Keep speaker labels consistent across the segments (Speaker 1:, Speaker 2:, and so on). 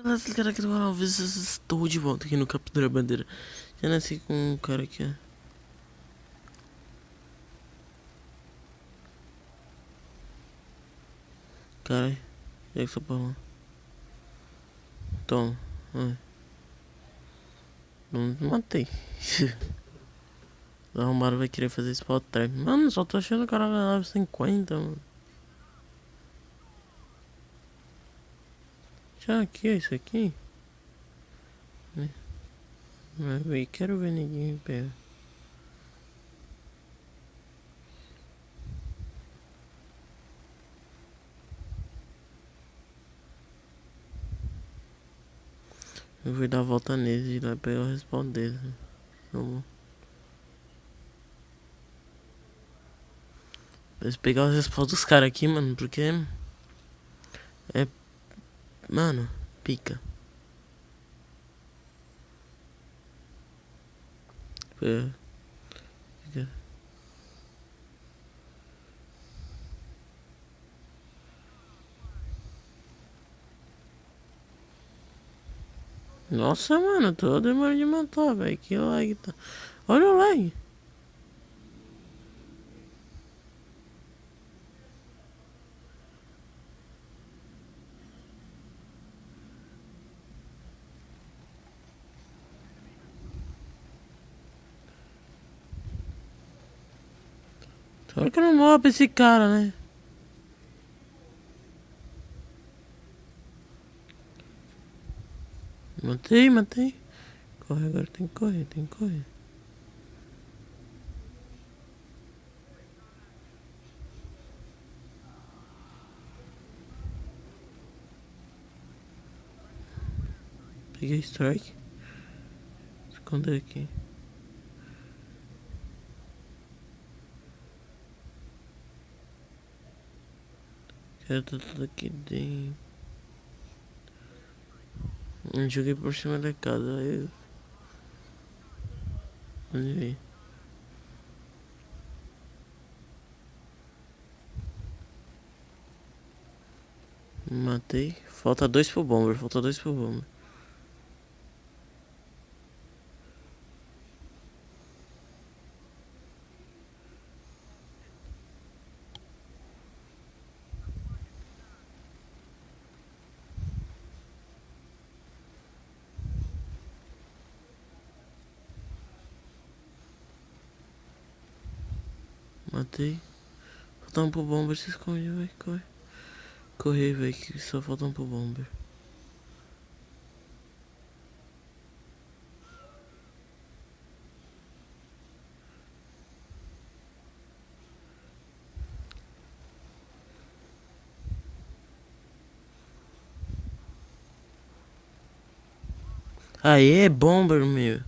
Speaker 1: Beleza, cara, aqui do canal, estou de volta aqui no Captura Bandeira. Já nasci com um cara aqui, ó. Caralho, é que essa porra. Toma, ai. Não matei. O arrombado vai querer fazer spot trap. Mano, só tô achando o cara na 950, mano. Já aqui, ó, isso aqui. Quero ver ninguém pegar. Eu vou dar a volta nele e lá pegar o respawn dele. Vamos. Vou pegar os respawns dos caras aqui, mano, porque é. Mano, pica. É. Nossa, mano, tô demorando de matar, velho. Que lag tá. Olha o lag. Só que eu não morro pra esse cara, né? Matei. Corre agora, tem que correr. Peguei strike. Esconder aqui. Quero tudo aqui dentro. Joguei por cima da casa, aí. Olha. Matei. Falta dois pro bomber. Matei. Falta um pro bomber, se esconde, vai, corre. Correr, velho, que só falta um pro bomber. Aê, bomber, meu.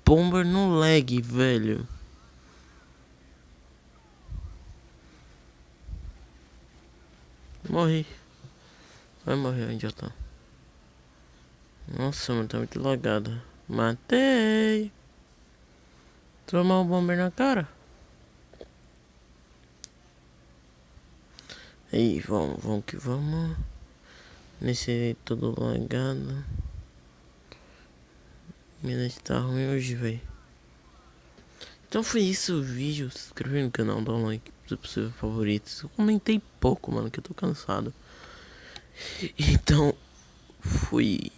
Speaker 1: Bomber no lag, velho. Morri. Vai morrer, idiota. Nossa, mano, tá muito lagado. Matei. Tomar um bomber na cara. Aí, vamos que vamos. Nesse todo lagado. Minha net tá ruim hoje, velho. Então foi isso o vídeo. Se inscreve no canal, dá um like se possível, favoritos. Eu comentei pouco, mano, que eu tô cansado. Então, fui.